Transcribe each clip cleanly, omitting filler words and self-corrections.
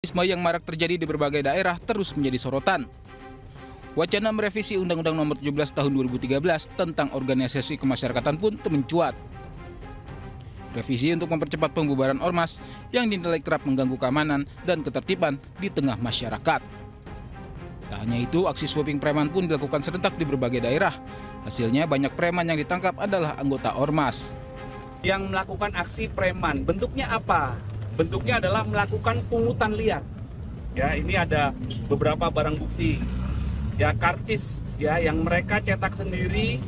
premanisme yang marak terjadi di berbagai daerah terus menjadi sorotan. Wacana merevisi Undang-Undang Nomor 17 Tahun 2013 tentang organisasi kemasyarakatan pun mencuat. Revisi untuk mempercepat pembubaran ormas yang dinilai kerap mengganggu keamanan dan ketertiban di tengah masyarakat. Tak hanya itu, aksi sweeping preman pun dilakukan serentak di berbagai daerah. Hasilnya banyak preman yang ditangkap adalah anggota ormas. Yang melakukan aksi preman, bentuknya apa? Bentuknya adalah melakukan pungutan liar. Ya, ini ada beberapa barang bukti. Ya, karcis ya yang mereka cetak sendiri.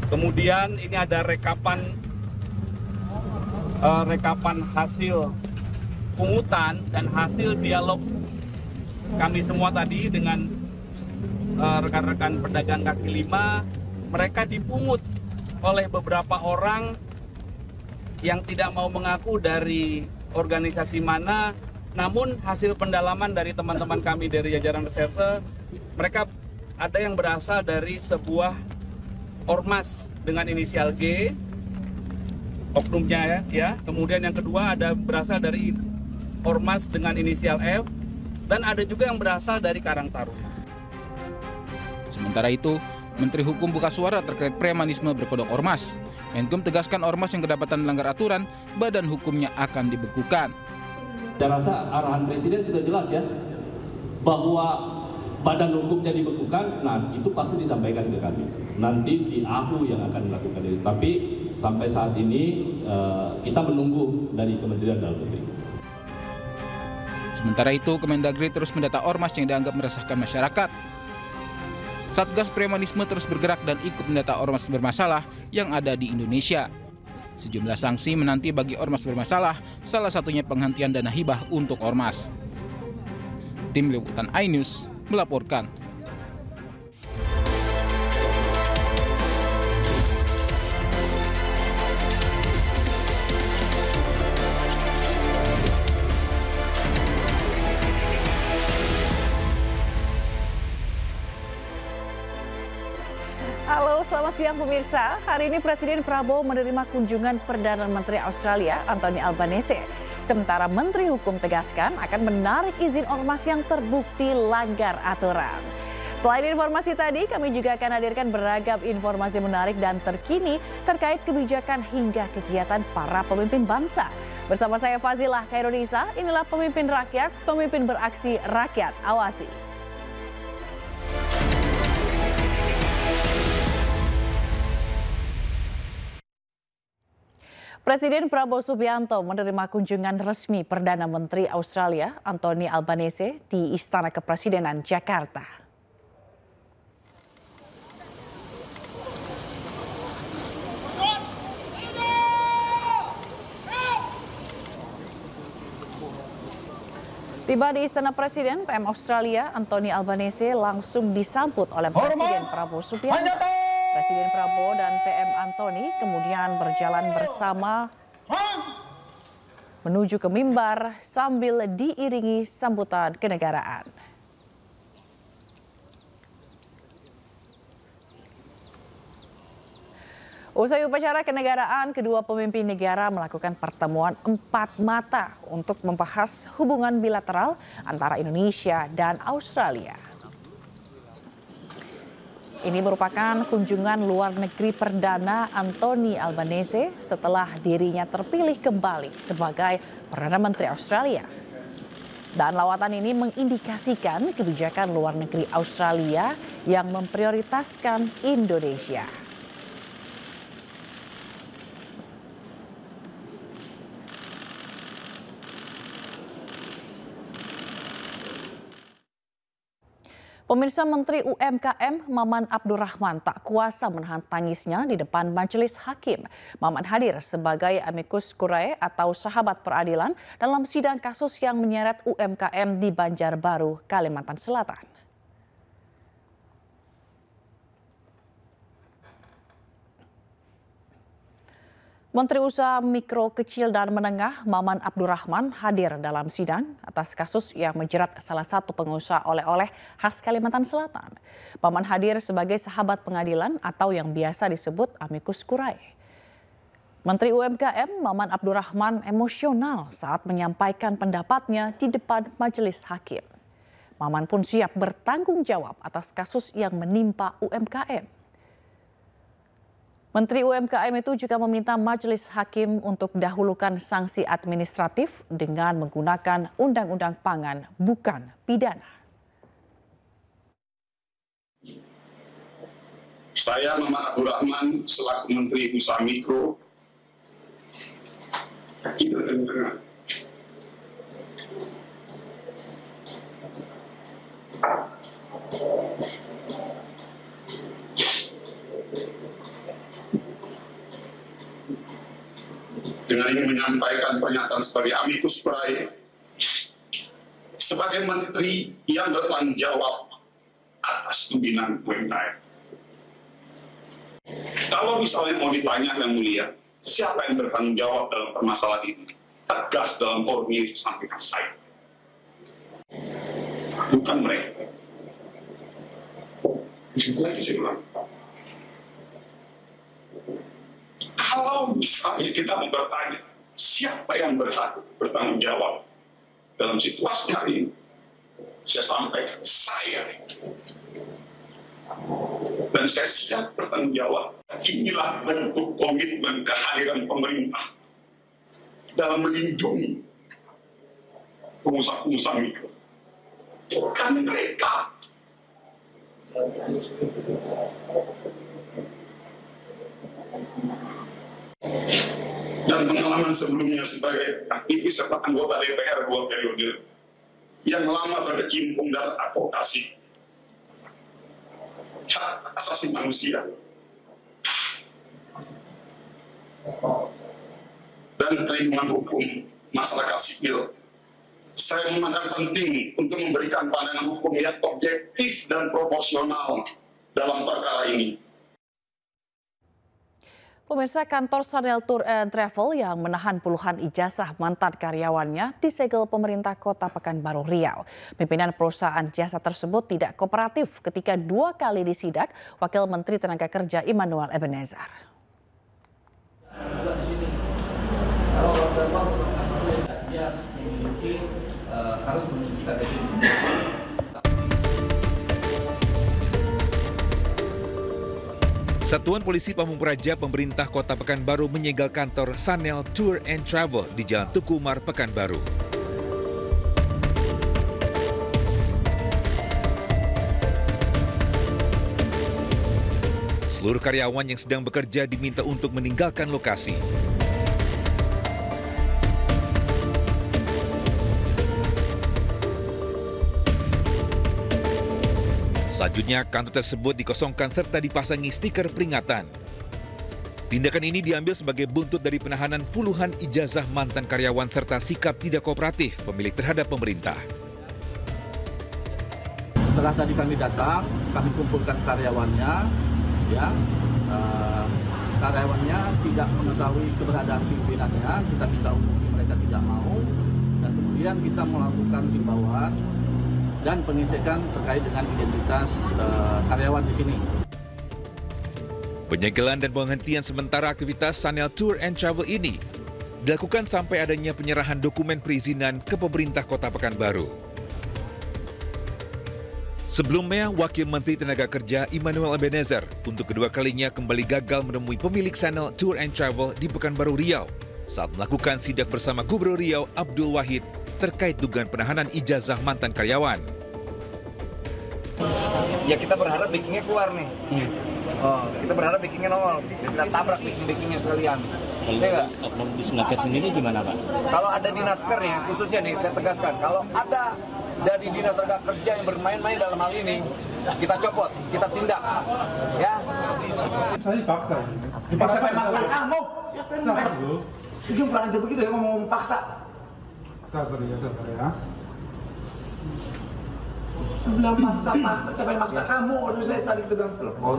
Kemudian ini ada rekapan hasil pungutan dan hasil dialog kami semua tadi dengan rekan-rekan pedagang kaki lima. Mereka dipungut oleh beberapa orang yang tidak mau mengaku dari organisasi mana, namun hasil pendalaman dari teman-teman kami dari jajaran reserse, mereka ada yang berasal dari sebuah ormas dengan inisial G, oknumnya ya. Kemudian yang kedua ada berasal dari ormas dengan inisial F, dan ada juga yang berasal dari Karang Taruna. Sementara itu, Menteri Hukum buka suara terkait premanisme berkodok ormas. Menkum tegaskan ormas yang kedapatan melanggar aturan, badan hukumnya akan dibekukan. Saya rasa arahan Presiden sudah jelas ya, bahwa badan hukumnya dibekukan, nah itu pasti disampaikan ke kami. Nanti di AHU yang akan melakukan itu. Tapi sampai saat ini kita menunggu dari Kementerian Dalam Negeri. Sementara itu, Kemendagri terus mendata ormas yang dianggap meresahkan masyarakat. Satgas Premanisme terus bergerak dan ikut mendata ormas bermasalah yang ada di Indonesia. Sejumlah sanksi menanti bagi ormas bermasalah, salah satunya penghentian dana hibah untuk ormas. Tim Liputan iNews melaporkan. Halo, selamat siang pemirsa. Hari ini Presiden Prabowo menerima kunjungan Perdana Menteri Australia, Anthony Albanese. Sementara Menteri Hukum tegaskan akan menarik izin ormas yang terbukti langgar aturan. Selain informasi tadi, kami juga akan hadirkan beragam informasi menarik dan terkini terkait kebijakan hingga kegiatan para pemimpin bangsa. Bersama saya Fazilah Khairunisa, inilah pemimpin rakyat, pemimpin beraksi rakyat awasi. Presiden Prabowo Subianto menerima kunjungan resmi Perdana Menteri Australia, Anthony Albanese, di Istana Kepresidenan Jakarta. Tiba di Istana Presiden, PM Australia, Anthony Albanese langsung disambut oleh Presiden Prabowo Subianto. Presiden Prabowo dan PM Anthony kemudian berjalan bersama menuju ke mimbar sambil diiringi sambutan kenegaraan. Usai upacara kenegaraan, kedua pemimpin negara melakukan pertemuan empat mata untuk membahas hubungan bilateral antara Indonesia dan Australia. Ini merupakan kunjungan luar negeri perdana Anthony Albanese setelah dirinya terpilih kembali sebagai Perdana Menteri Australia. Dan lawatan ini mengindikasikan kebijakan luar negeri Australia yang memprioritaskan Indonesia. Pemirsa, Menteri UMKM Maman Abdurrahman tak kuasa menahan tangisnya di depan majelis hakim. Maman hadir sebagai amicus curiae atau sahabat peradilan dalam sidang kasus yang menyeret UMKM di Banjarbaru, Kalimantan Selatan. Menteri Usaha Mikro, Kecil, dan Menengah Maman Abdurrahman hadir dalam sidang atas kasus yang menjerat salah satu pengusaha oleh-oleh khas Kalimantan Selatan. Maman hadir sebagai sahabat pengadilan atau yang biasa disebut amicus curiae. Menteri UMKM Maman Abdurrahman emosional saat menyampaikan pendapatnya di depan majelis hakim. Maman pun siap bertanggung jawab atas kasus yang menimpa UMKM. Menteri UMKM itu juga meminta majelis hakim untuk dahulukan sanksi administratif dengan menggunakan undang-undang pangan, bukan pidana. Saya Maman Abdurrahman selaku Menteri Usaha Mikro Kecil dan Menengah dengan ingin menyampaikan pernyataan sebagai amicus curiae sebagai menteri yang bertanggung jawab atas pembinaan UMKM. Kalau misalnya mau ditanya yang mulia, siapa yang bertanggung jawab dalam permasalahan ini? Tegas dalam forum ini disampaikan saya, bukan mereka. Lagi saya ulang. Kalau misalnya kita mau bertanya, siapa yang bertanggung jawab dalam situasi hari ini? Saya sampaikan, saya. Dan saya siap bertanggung jawab. Inilah bentuk komitmen kehadiran pemerintah dalam melindungi pengusaha-pengusaha mikro. Bukan mereka. Dan pengalaman sebelumnya sebagai aktivis serta anggota DPR 2 periode yang lama berkecimpung dalam advokasi hak asasi manusia dan perlindungan hukum masyarakat sipil, saya memandang penting untuk memberikan pandangan hukum yang objektif dan proporsional dalam perkara ini. Pemirsa, kantor Sanel Tour and Travel yang menahan puluhan ijazah mantan karyawannya disegel pemerintah Kota Pekanbaru Riau. Pimpinan perusahaan jasa tersebut tidak kooperatif ketika 2 kali disidak Wakil Menteri Tenaga Kerja Immanuel Ebenezer. Satuan Polisi Pamung Praja pemerintah Kota Pekanbaru menyegel kantor Sanel Tour and Travel di Jalan Tuku Umar, Pekanbaru. Seluruh karyawan yang sedang bekerja diminta untuk meninggalkan lokasi. Selanjutnya, kantor tersebut dikosongkan serta dipasangi stiker peringatan. Tindakan ini diambil sebagai buntut dari penahanan puluhan ijazah mantan karyawan serta sikap tidak kooperatif pemilik terhadap pemerintah. Setelah tadi kami datang, kami kumpulkan karyawannya, karyawannya tidak mengetahui keberadaan pimpinannya, kita minta umumnya mereka tidak mau, dan kemudian kita melakukan himbauan dan pengecekan terkait dengan identitas karyawan di sini. Penyegelan dan penghentian sementara aktivitas Sanel Tour and Travel ini dilakukan sampai adanya penyerahan dokumen perizinan ke pemerintah Kota Pekanbaru. Sebelumnya, Wakil Menteri Tenaga Kerja Immanuel Ebenezer untuk kedua kalinya kembali gagal menemui pemilik Sanel Tour and Travel di Pekanbaru Riau saat melakukan sidak bersama Gubernur Riau Abdul Wahid terkait dugaan penahanan ijazah mantan karyawan. Ya kita berharap backingnya keluar nih. Kita berharap backingnya nongol. Kita tabrak backingnya sekalian. Oknum di Snaker sendiri gimana Pak? Kalau ada di Nasker nih, khususnya nih saya tegaskan, kalau ada dari dinas tenaga kerja yang bermain-main dalam hal ini, kita copot, kita tindak. Ya. Saya dipaksa. Siapa yang maksa kamu? Siapa yang maksa? Ujung pernah aja begitu ya ngomong paksa. Sabar ya. Bilang paksa, siapa yang maksa kamu? Aduh saya tadi kita bilang telepon.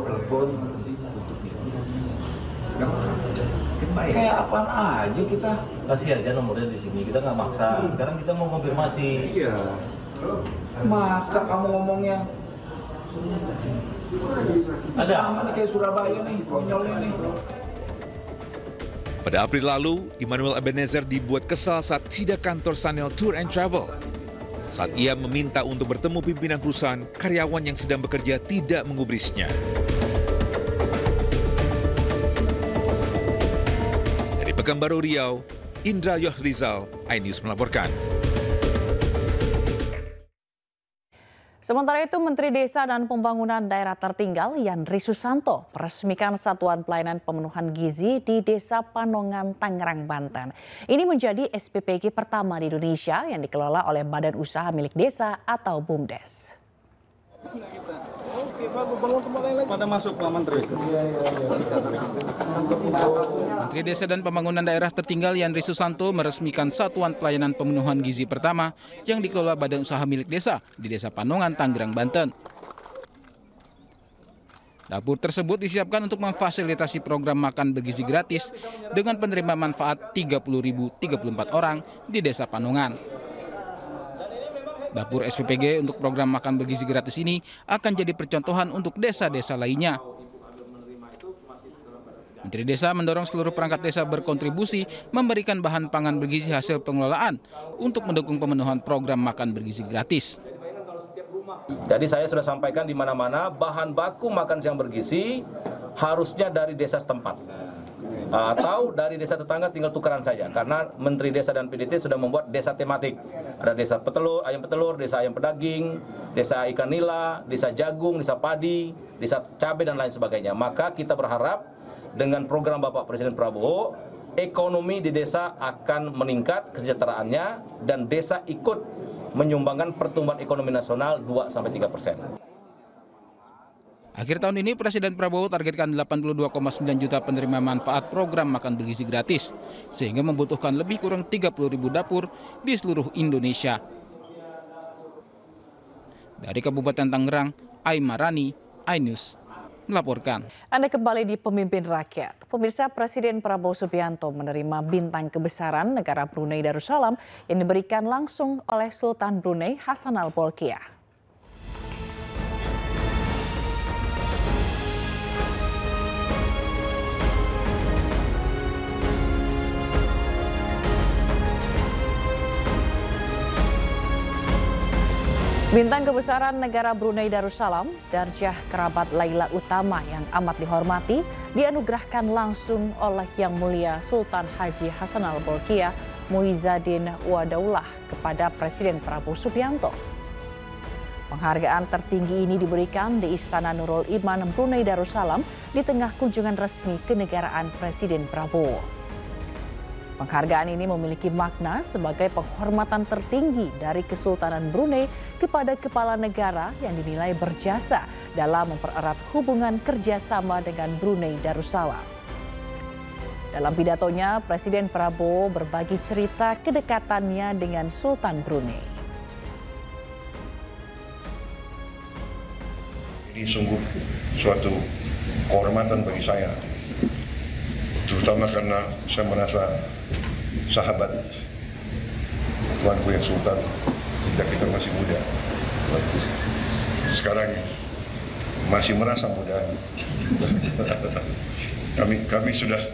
Kayak apaan aja kita? Kasih aja nomornya di sini, kita nggak maksa. Sekarang kita mau konfirmasi. Iya. Maksa kamu ngomongnya. Ada. Sama nih kayak Surabaya nih, konyolnya nih. Pada April lalu, Immanuel Ebenezer dibuat kesal saat sidak kantor Sanel Tour and Travel. Saat ia meminta untuk bertemu pimpinan perusahaan, karyawan yang sedang bekerja tidak menggubrisnya. Dari Pekanbaru Riau, Indra Yohrizal, iNews melaporkan. Sementara itu, Menteri Desa dan Pembangunan Daerah Tertinggal Yandri Susanto meresmikan Satuan Pelayanan Pemenuhan Gizi di Desa Panongan, Tangerang, Banten. Ini menjadi SPPG pertama di Indonesia yang dikelola oleh Badan Usaha Milik Desa atau BUMDes. Pada masuk Pak Menteri. Menteri Desa dan Pembangunan Daerah Tertinggal Yandri Susanto meresmikan Satuan Pelayanan Pemenuhan Gizi pertama yang dikelola Badan Usaha Milik Desa di Desa Panongan, Tangerang, Banten. Dapur tersebut disiapkan untuk memfasilitasi program makan bergizi gratis dengan penerima manfaat 30.034 orang di Desa Panongan. Dapur SPPG untuk program makan bergizi gratis ini akan jadi percontohan untuk desa-desa lainnya. Menteri Desa mendorong seluruh perangkat desa berkontribusi memberikan bahan pangan bergizi hasil pengelolaan untuk mendukung pemenuhan program makan bergizi gratis. Jadi saya sudah sampaikan di mana-mana bahan baku makan siang bergizi harusnya dari desa setempat. Atau dari desa tetangga tinggal tukaran saja, karena Menteri Desa dan PDT sudah membuat desa tematik. Ada desa ayam petelur, desa ayam pedaging, desa ikan nila, desa jagung, desa padi, desa cabai dan lain sebagainya. Maka kita berharap dengan program Bapak Presiden Prabowo, ekonomi di desa akan meningkat kesejahteraannya dan desa ikut menyumbangkan pertumbuhan ekonomi nasional 2-3%. Akhir tahun ini Presiden Prabowo targetkan 82,9 juta penerima manfaat program makan bergizi gratis, sehingga membutuhkan lebih kurang 30.000 dapur di seluruh Indonesia. Dari Kabupaten Tangerang, Aimarani, iNews melaporkan. Anda kembali di Pemimpin Rakyat. Pemirsa, Presiden Prabowo Subianto menerima bintang kebesaran negara Brunei Darussalam yang diberikan langsung oleh Sultan Brunei Hassanal Bolkiah. Bintang kebesaran negara Brunei Darussalam, Darjah Kerabat Laila Utama yang amat dihormati, dianugerahkan langsung oleh Yang Mulia Sultan Haji Hassanal Bolkiah Muizzaddin Wadaulah kepada Presiden Prabowo Subianto. Penghargaan tertinggi ini diberikan di Istana Nurul Iman Brunei Darussalam di tengah kunjungan resmi kenegaraan Presiden Prabowo. Penghargaan ini memiliki makna sebagai penghormatan tertinggi dari Kesultanan Brunei kepada kepala negara yang dinilai berjasa dalam mempererat hubungan kerjasama dengan Brunei Darussalam. Dalam pidatonya, Presiden Prabowo berbagi cerita kedekatannya dengan Sultan Brunei. Ini sungguh suatu kehormatan bagi saya, terutama karena saya merasa sahabat tuanku yang Sultan sejak kita masih muda. Sekarang masih merasa muda. Kami sudah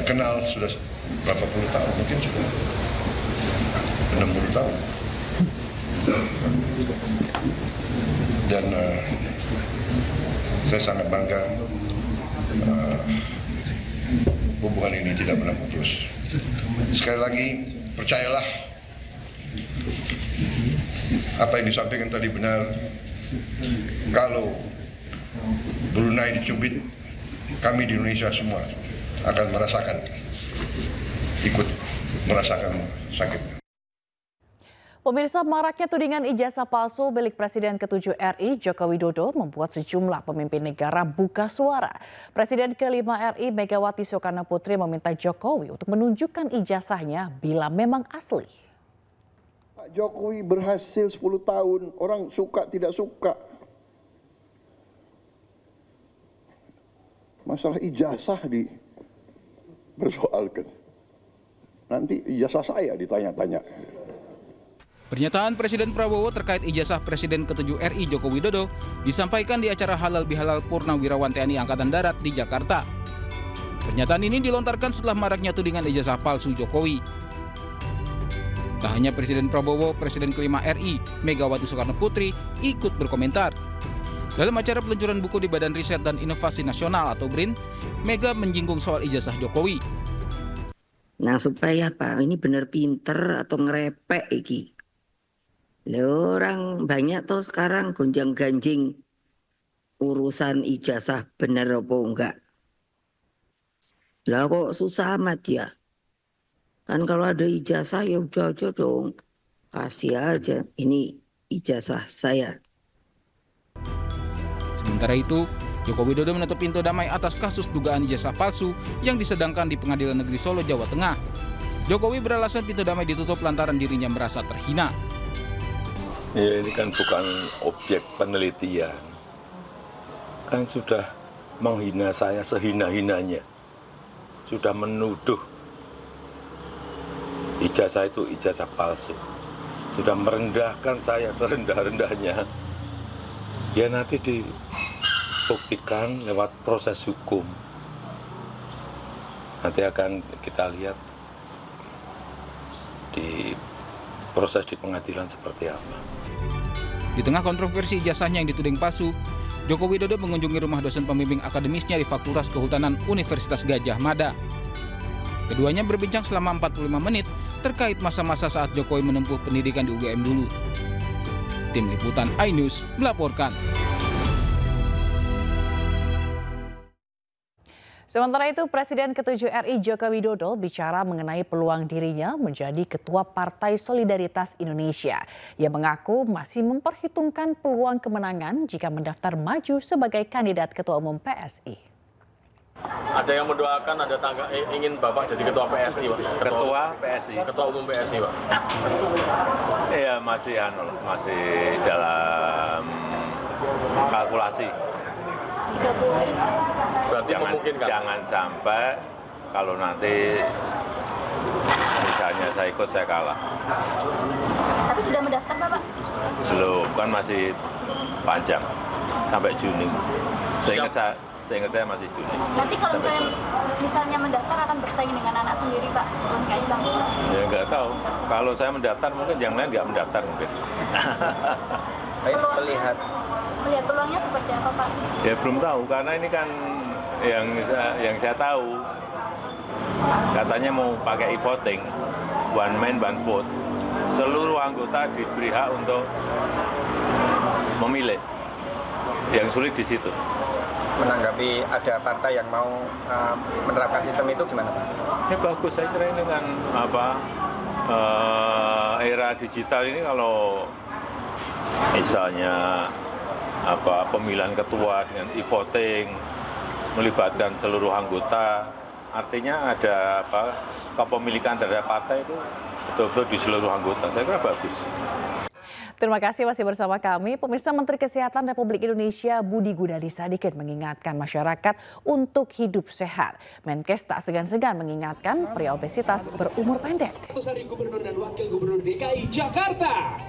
kenal sudah berapa puluh tahun, mungkin sudah 60 tahun. Dan saya sangat bangga hubungan ini tidak pernah putus. Sekali lagi, percayalah apa yang disampaikan tadi benar. Kalau Brunei dicubit, kami di Indonesia semua akan ikut merasakan sakit. Pemirsa, maraknya tudingan ijazah palsu milik Presiden ke-7 RI Joko Widodo membuat sejumlah pemimpin negara buka suara. Presiden ke-5 RI Megawati Soekarno Putri meminta Jokowi untuk menunjukkan ijazahnya bila memang asli. Pak Jokowi berhasil 10 tahun, orang suka tidak suka. Masalah ijazah dipersoalkan. Nanti ijazah saya ditanya-tanya. Pernyataan Presiden Prabowo terkait ijazah Presiden ke-7 RI Joko Widodo disampaikan di acara Halal Bihalal Purnawirawan TNI Angkatan Darat di Jakarta. Pernyataan ini dilontarkan setelah maraknya tudingan ijazah palsu Jokowi. Tak hanya Presiden Prabowo, Presiden kelima RI, Megawati Soekarno Putri, ikut berkomentar. Dalam acara peluncuran buku di Badan Riset dan Inovasi Nasional atau BRIN, Mega menyinggung soal ijazah Jokowi. Nah supaya Pak, ini bener pinter atau ngerepek iki. Orang banyak tuh sekarang gonjang-ganjing urusan ijazah bener apa enggak. Lah kok susah amat ya. Kan kalau ada ijazah ya udah aja dong. Kasih aja, ini ijazah saya. Sementara itu, Joko Widodo menutup pintu damai atas kasus dugaan ijazah palsu yang disedangkan di Pengadilan Negeri Solo, Jawa Tengah. Jokowi beralasan pintu damai ditutup lantaran dirinya merasa terhina. Ya ini kan bukan objek penelitian. Kan sudah menghina saya sehina-hinanya. Sudah menuduh ijazah itu ijazah palsu. Sudah merendahkan saya serendah-rendahnya. Ya nanti dibuktikan lewat proses hukum. Nanti akan kita lihat di proses di pengadilan seperti apa. Di tengah kontroversi ijazahnya yang dituding palsu, Joko Widodo mengunjungi rumah dosen pembimbing akademisnya di Fakultas Kehutanan Universitas Gadjah Mada. Keduanya berbincang selama 45 menit terkait masa-masa saat Jokowi menempuh pendidikan di UGM dulu. Tim Liputan iNews melaporkan. Sementara itu, Presiden ke-7 RI Joko Widodo bicara mengenai peluang dirinya menjadi Ketua Partai Solidaritas Indonesia. Ia mengaku masih memperhitungkan peluang kemenangan jika mendaftar maju sebagai kandidat Ketua Umum PSI. Ada yang mendoakan, ada tangga ingin Bapak jadi Ketua PSI, Pak. Ketua PSI. Ketua Umum PSI, Pak. Iya masih dalam kalkulasi. Berarti jangan sampai kalau nanti misalnya saya ikut saya kalah. Tapi sudah mendaftar Bapak? Belum, kan masih panjang sampai Juni. Saya ingat saya masih Juni. Nanti kalau misalnya mendaftar akan bersaing dengan anak sendiri Pak, Mas Kaisang? Ya nggak tahu. Kalau saya mendaftar mungkin yang lain nggak mendaftar mungkin. Melihat peluangnya seperti apa Pak? Ya belum tahu karena ini kan yang saya tahu katanya mau pakai e-voting, one man one vote. Seluruh anggota diberi hak untuk memilih. Yang sulit di situ. Menanggapi ada partai yang mau menerapkan sistem itu gimana Pak? Ya bagus, saya kira ini kan era digital ini kalau misalnya pemilihan ketua dengan e-voting melibatkan seluruh anggota, artinya ada kepemilikan terhadap partai itu betul-betul di seluruh anggota. Saya kira bagus. Terima kasih masih bersama kami. Pemirsa, Menteri Kesehatan Republik Indonesia Budi Gunadi Sadikin mengingatkan masyarakat untuk hidup sehat. Menkes tak segan-segan mengingatkan pria obesitas berumur pendek. Hari Gubernur dan Wakil Gubernur DKI Jakarta.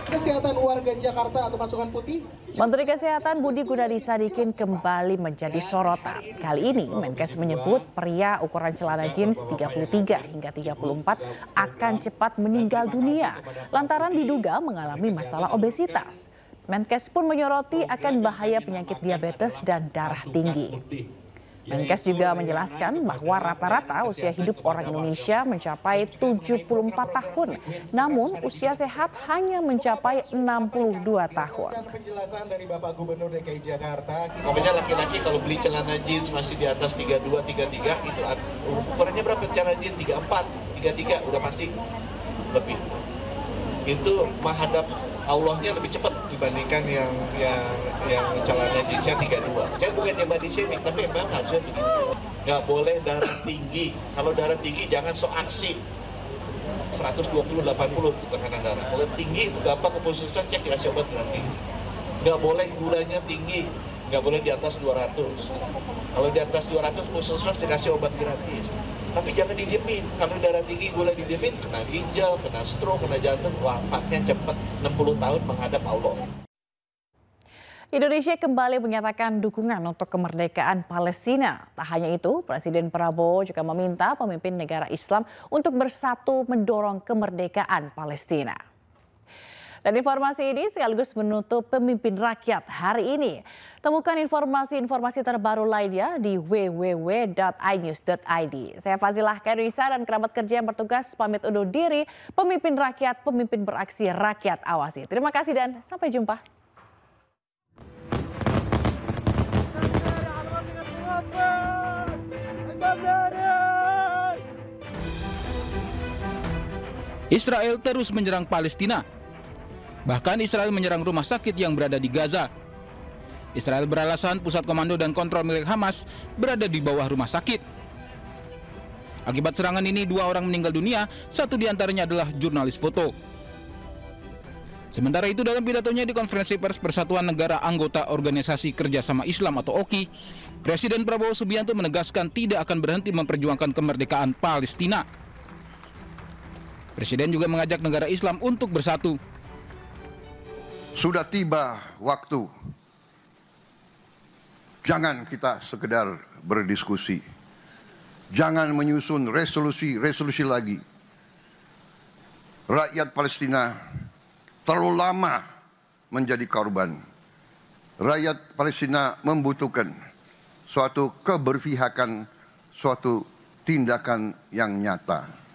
Kesehatan warga Jakarta atau pasukan putih. Menteri Kesehatan Budi Gunadi Sadikin kembali menjadi sorotan. Kali ini Menkes menyebut pria ukuran celana jeans 33 hingga 34 akan cepat meninggal dunia lantaran diduga mengalami masalah obesitas. Menkes pun menyoroti akan bahaya penyakit diabetes dan darah tinggi. Menkes juga menjelaskan bahwa rata-rata usia hidup orang Indonesia mencapai 74 tahun, namun usia sehat hanya mencapai 62 tahun. Penjelasan dari Bapak Gubernur DKI Jakarta, pokoknya laki-laki kalau beli celana jeans masih di atas 32, 33 itu ukurannya berapa? Celana jeans 34, 33 udah pasti lebih. Itu menghadap Allahnya lebih cepat dibandingkan yang celana jeansnya 32. Saya bukannya body shaming, tapi memang harusnya begitu. Nggak boleh darah tinggi. Kalau darah tinggi jangan sok aksi. 120, 80 tekanan darah. Kalau tinggi itu gampang ke puskesmas cek dikasih obat gratis. Nggak boleh gulanya tinggi. Nggak boleh di atas 200. Kalau di atas 200 puskesmas dikasih obat gratis. Tapi jangan didiemin. Kalau darah tinggi gula didiemin, kena ginjal, kena stroke, kena jantung, wafatnya cepat 60 tahun menghadap Allah. Indonesia kembali menyatakan dukungan untuk kemerdekaan Palestina. Tak hanya itu, Presiden Prabowo juga meminta pemimpin negara Islam untuk bersatu mendorong kemerdekaan Palestina. Dan informasi ini sekaligus menutup Pemimpin Rakyat hari ini. Temukan informasi-informasi terbaru lainnya di www.inews.id. Saya Fazilah Kairisa dan kerabat kerja yang bertugas pamit undur diri. Pemimpin Rakyat, pemimpin beraksi, rakyat awasi. Terima kasih dan sampai jumpa. Israel terus menyerang Palestina. Bahkan Israel menyerang rumah sakit yang berada di Gaza. Israel beralasan pusat komando dan kontrol milik Hamas berada di bawah rumah sakit. Akibat serangan ini 2 orang meninggal dunia, 1 diantaranya adalah jurnalis foto. Sementara itu dalam pidatonya di konferensi pers Persatuan Negara Anggota Organisasi Kerjasama Islam atau OKI, Presiden Prabowo Subianto menegaskan tidak akan berhenti memperjuangkan kemerdekaan Palestina. Presiden juga mengajak negara Islam untuk bersatu. Sudah tiba waktu. Jangan kita sekedar berdiskusi. Jangan menyusun resolusi lagi. Rakyat Palestina terlalu lama menjadi korban. Rakyat Palestina membutuhkan suatu keberpihakan, suatu tindakan yang nyata.